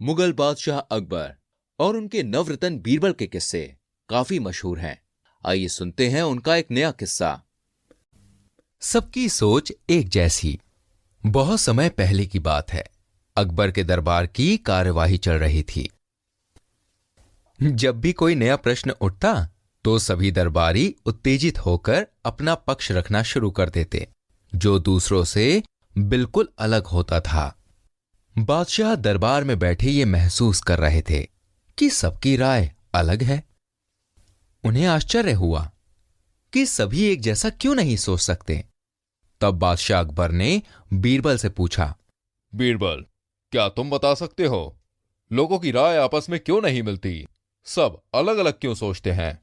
मुगल बादशाह अकबर और उनके नवरत्न बीरबल के किस्से काफी मशहूर हैं। आइए सुनते हैं उनका एक नया किस्सा। सबकी सोच एक जैसी। बहुत समय पहले की बात है। अकबर के दरबार की कार्यवाही चल रही थी। जब भी कोई नया प्रश्न उठता तो सभी दरबारी उत्तेजित होकर अपना पक्ष रखना शुरू कर देते, जो दूसरों से बिल्कुल अलग होता था। बादशाह दरबार में बैठे ये महसूस कर रहे थे कि सबकी राय अलग है। उन्हें आश्चर्य हुआ कि सभी एक जैसा क्यों नहीं सोच सकते। तब बादशाह अकबर ने बीरबल से पूछा, बीरबल, क्या तुम बता सकते हो लोगों की राय आपस में क्यों नहीं मिलती? सब अलग अलग क्यों सोचते हैं?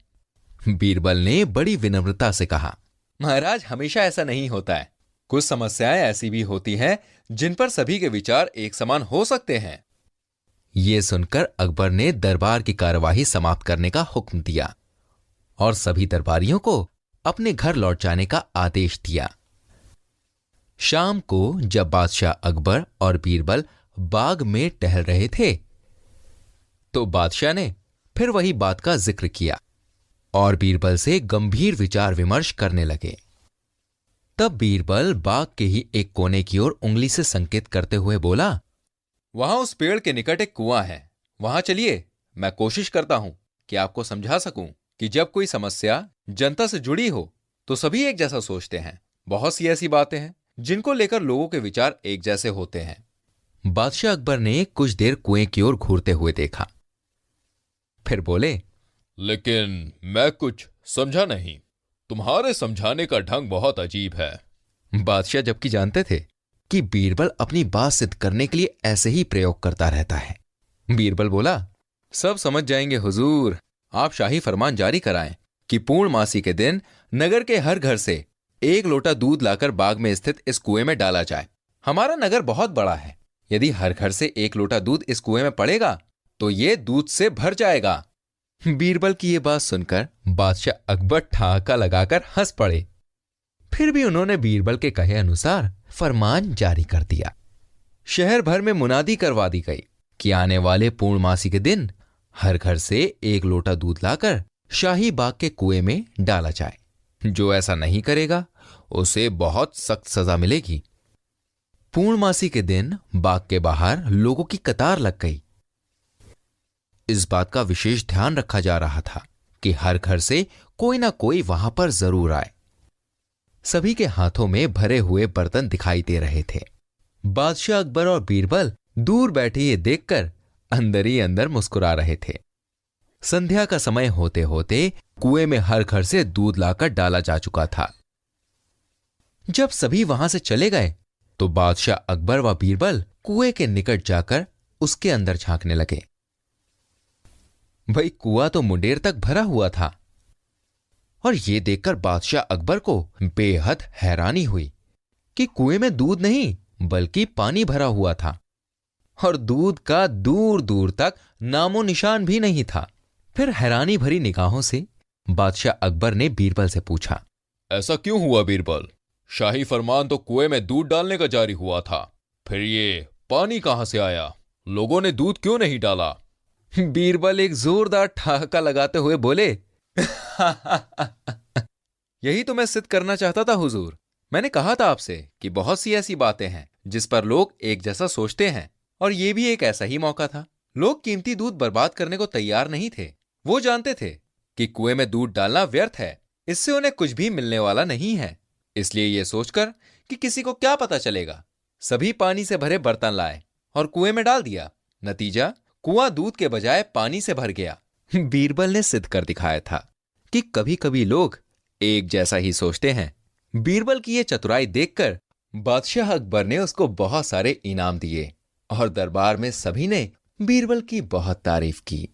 बीरबल ने बड़ी विनम्रता से कहा, महाराज, हमेशा ऐसा नहीं होता है। कुछ समस्याएं ऐसी भी होती हैं जिन पर सभी के विचार एक समान हो सकते हैं। ये सुनकर अकबर ने दरबार की कार्यवाही समाप्त करने का हुक्म दिया और सभी दरबारियों को अपने घर लौट जाने का आदेश दिया। शाम को जब बादशाह अकबर और बीरबल बाग में टहल रहे थे तो बादशाह ने फिर वही बात का जिक्र किया और बीरबल से गंभीर विचार विमर्श करने लगे। तब बीरबल बाग के ही एक कोने की ओर उंगली से संकेत करते हुए बोला, वहां उस पेड़ के निकट एक कुआं है, वहां चलिए। मैं कोशिश करता हूं कि आपको समझा सकूं कि जब कोई समस्या जनता से जुड़ी हो तो सभी एक जैसा सोचते हैं। बहुत सी ऐसी बातें हैं जिनको लेकर लोगों के विचार एक जैसे होते हैं। बादशाह अकबर ने कुछ देर कुएं की ओर घूरते हुए देखा, फिर बोले, लेकिन मैं कुछ समझा नहीं। तुम्हारे समझाने का ढंग बहुत अजीब है। बादशाह जबकि जानते थे कि बीरबल अपनी बात सिद्ध करने के लिए ऐसे ही प्रयोग करता रहता है। बीरबल बोला, सब समझ जाएंगे हुजूर। आप शाही फरमान जारी कराएं कि पूर्णमासी के दिन नगर के हर घर से 1 लोटा दूध लाकर बाग में स्थित इस कुएं में डाला जाए। हमारा नगर बहुत बड़ा है। यदि हर घर से 1 लोटा दूध इस कुएं में पड़ेगा तो ये दूध से भर जाएगा। बीरबल की ये बात सुनकर बादशाह अकबर ठहाका लगाकर हंस पड़े। फिर भी उन्होंने बीरबल के कहे अनुसार फरमान जारी कर दिया। शहर भर में मुनादी करवा दी गई कि आने वाले पूर्णमासी के दिन हर घर से 1 लोटा दूध लाकर शाही बाग के कुएं में डाला जाए। जो ऐसा नहीं करेगा उसे बहुत सख्त सजा मिलेगी। पूर्णमासी के दिन बाग के बाहर लोगों की कतार लग गई। इस बात का विशेष ध्यान रखा जा रहा था कि हर घर से कोई ना कोई वहां पर जरूर आए। सभी के हाथों में भरे हुए बर्तन दिखाई दे रहे थे। बादशाह अकबर और बीरबल दूर बैठे ये देखकर अंदर ही अंदर मुस्कुरा रहे थे। संध्या का समय होते होते कुएं में हर घर से दूध लाकर डाला जा चुका था। जब सभी वहां से चले गए तो बादशाह अकबर व बीरबल कुएं के निकट जाकर उसके अंदर झांकने लगे। भाई, कुआं तो मुंडेर तक भरा हुआ था और यह देखकर बादशाह अकबर को बेहद हैरानी हुई कि कुएं में दूध नहीं बल्कि पानी भरा हुआ था और दूध का दूर दूर तक नामो निशान भी नहीं था। फिर हैरानी भरी निगाहों से बादशाह अकबर ने बीरबल से पूछा, ऐसा क्यों हुआ बीरबल? शाही फरमान तो कुएं में दूध डालने का जारी हुआ था, फिर ये पानी कहां से आया? लोगों ने दूध क्यों नहीं डाला? बीरबल एक जोरदार ठहाका लगाते हुए बोले, यही तो मैं सिद्ध करना चाहता था हुजूर। मैंने कहा था आपसे कि बहुत सी ऐसी बातें हैं जिस पर लोग एक जैसा सोचते हैं और ये भी एक ऐसा ही मौका था। लोग कीमती दूध बर्बाद करने को तैयार नहीं थे। वो जानते थे कि कुएं में दूध डालना व्यर्थ है, इससे उन्हें कुछ भी मिलने वाला नहीं है। इसलिए ये सोचकर कि किसी को क्या पता चलेगा, सभी पानी से भरे बर्तन लाए और कुएं में डाल दिया। नतीजा, कुआं दूध के बजाय पानी से भर गया। बीरबल ने सिद्ध कर दिखाया था कि कभी कभी लोग एक जैसा ही सोचते हैं। बीरबल की यह चतुराई देखकर बादशाह अकबर ने उसको बहुत सारे इनाम दिए और दरबार में सभी ने बीरबल की बहुत तारीफ की।